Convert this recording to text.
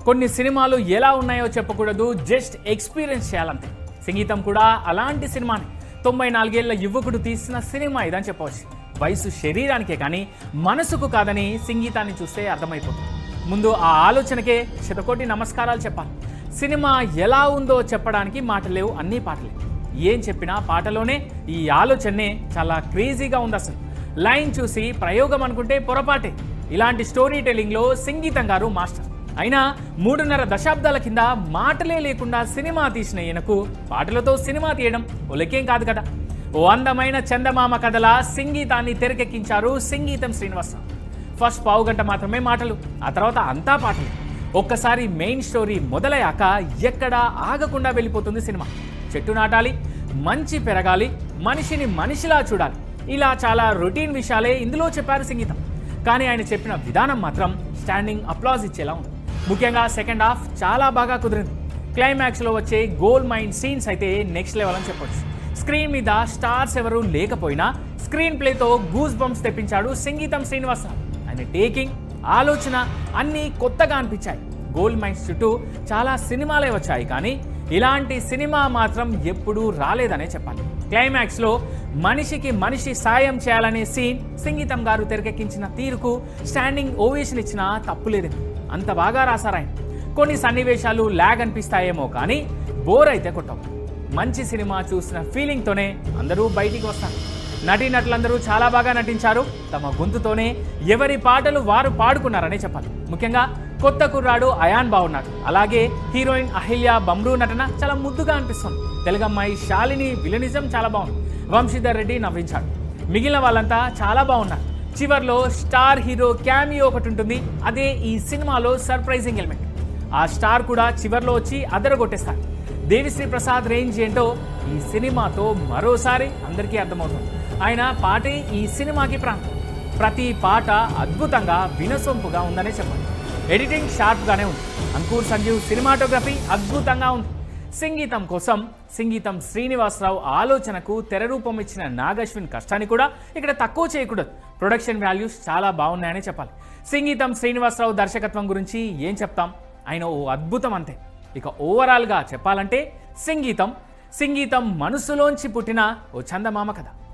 కొన్ని సినిమాలు ఎలా ఉన్నాయో చెప్పకూడదు, జస్ట్ ఎక్స్పీరియన్స్ చేయాలంతే. సంగీతం కూడా అలాంటి సినిమాని. 94 ఏళ్ల యువకుడు తీసిన సినిమా ఇదని చెప్పవచ్చు. వయసు శరీరానికే కానీ మనసుకు కాదని సంగీతాన్ని చూస్తే అర్థమైపోతుంది. ముందు ఆ ఆలోచనకే శతకోటి నమస్కారాలు చెప్పాలి. సినిమా ఎలా ఉందో చెప్పడానికి మాటలేవు, అన్ని పాటలే. ఏం చెప్పినా పాటలోనే ఈ ఆలోచనే చాలా క్రేజీగా ఉంది. అసలు లైన్ చూసి ప్రయోగం అనుకుంటే పొరపాటే. ఇలాంటి స్టోరీ టెల్లింగ్లో సంగీతం గారు మాస్టర్. అయినా 3.5 దశాబ్దాల కింద మాటలే లేకుండా సినిమా తీసిన ఈయనకు పాటలతో సినిమా తీయడం ఒలకేం కాదు కదా. ఓ అందమైన చందమామ కథలా సంగీతాన్ని తెరకెక్కించారు సంగీతం శ్రీనివాసరావు. ఫస్ట్ పావుగంట మాత్రమే మాటలు, ఆ తర్వాత అంతా పాటలు. ఒక్కసారి మెయిన్ స్టోరీ మొదలయ్యాక ఎక్కడా ఆగకుండా వెళ్ళిపోతుంది సినిమా. చెట్టు నాటాలి, మంచి పెరగాలి, మనిషిని మనిషిలా చూడాలి, ఇలా చాలా రొటీన్ విషయాలే ఇందులో చెప్పారు సంగీతం. కానీ ఆయన చెప్పిన విధానం మాత్రం స్టాండింగ్ అప్లాజ్ ఇచ్చేలా ఉంది. ముఖ్యంగా సెకండ్ హాఫ్ చాలా బాగా కుదిరింది. క్లైమాక్స్లో వచ్చే గోల్డ్ మైన్ సీన్స్ అయితే నెక్స్ట్ లెవెల్ అని చెప్పొచ్చు. స్క్రీన్ మీద స్టార్స్ ఎవరు లేకపోయినా స్క్రీన్ ప్లేతో గూస్ బంప్స్ తెప్పించాడు సంగీతం శ్రీనివాసరావు. ఆయన టేకింగ్, ఆలోచన అన్నీ కొత్తగా అనిపించాయి. గోల్డ్ మైన్స్ చుట్టూ చాలా సినిమాలే వచ్చాయి, కానీ ఇలాంటి సినిమా మాత్రం ఎప్పుడూ రాలేదనే చెప్పాలి. క్లైమాక్స్లో మనిషికి మనిషి సాయం చేయాలనే సీన్ సంగీతం గారు తెరకెక్కించిన తీరుకు స్టాండింగ్ ఓవేషన్ ఇచ్చినా తప్పులేదని. అంత బాగా రాశారాయన. కొన్ని సన్నివేశాలు ల్యాగ్ అనిపిస్తాయేమో కానీ బోర్ అయితే కొట్టవు. మంచి సినిమా చూసిన ఫీలింగ్తోనే అందరూ బయటికి వస్తారు. నటీనటులందరూ చాలా బాగా నటించారు. తమ గొంతుతోనే ఎవరి పాటలు వారు పాడుకున్నారనే చెప్పాలి. ముఖ్యంగా కొత్త కుర్రాడు అయాన్ బాగున్నాడు. అలాగే హీరోయిన్ అహిల్య బమ్రూ నటన చాలా ముద్దుగా అనిపిస్తుంది. తెలుగమ్మాయి శాలిని విలనిజం చాలా బాగుంది. వంశీధర్ రెడ్డి నవ్వించాడు. మిగిలిన వాళ్ళంతా చాలా బాగున్నారు. చివర్లో స్టార్ హీరో క్యామియో ఒకటి ఉంటుంది. అదే ఈ సినిమాలో సర్ప్రైజింగ్ ఎలిమెంట్. ఆ స్టార్ కూడా చివర్లో వచ్చి అదరగొట్టేస్తాడు. దేవిశ్రీ ప్రసాద్ రేంజ్ ఏంటో ఈ సినిమాతో మరోసారి అందరికీ అర్థమవుతుంది. ఆయన పాటే ఈ సినిమాకి ప్రాణం. ప్రతి పాట అద్భుతంగా వినసొంపుగా ఉందనే చెప్పాలి. ఎడిటింగ్ షార్ప్గానే ఉంది. అంకుర్ సంజీవ్ సినిమాటోగ్రఫీ అద్భుతంగా ఉంది. సంగీతం కోసం సంగీతం శ్రీనివాసరావు ఆలోచనకు తెరరూపం ఇచ్చిన నాగశ్విన్ కష్టాన్ని కూడా ఇక్కడ తక్కువ చేయకూడదు. ప్రొడక్షన్ వాల్యూస్ చాలా బాగున్నాయని చెప్పాలి. సంగీతం శ్రీనివాసరావు దర్శకత్వం గురించి ఏం చెప్తాం, ఆయన ఓ అద్భుతం అంతే. ఇక ఓవరాల్గా చెప్పాలంటే సంగీతం మనసులోంచి పుట్టిన ఓ చందమామ కథ.